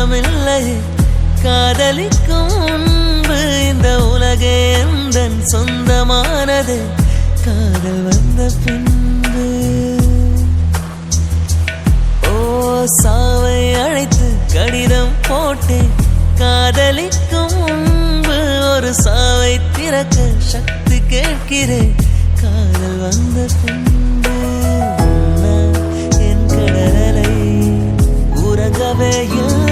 அச்சமில்லை. காதலிக்கும் முன்பு இந்த உலகே எந்தன் சொந்தமானது. காதல் வந்த பின்பு சாவை அழைத்து கடிதம் போட்டேன். காதலிக்கும் முன்பு ஒரு சாவை திறக்க சக்தி கேட்கிறேன். காதல் வந்த பின்பு என் கடலை உறங்கவே இல்லை.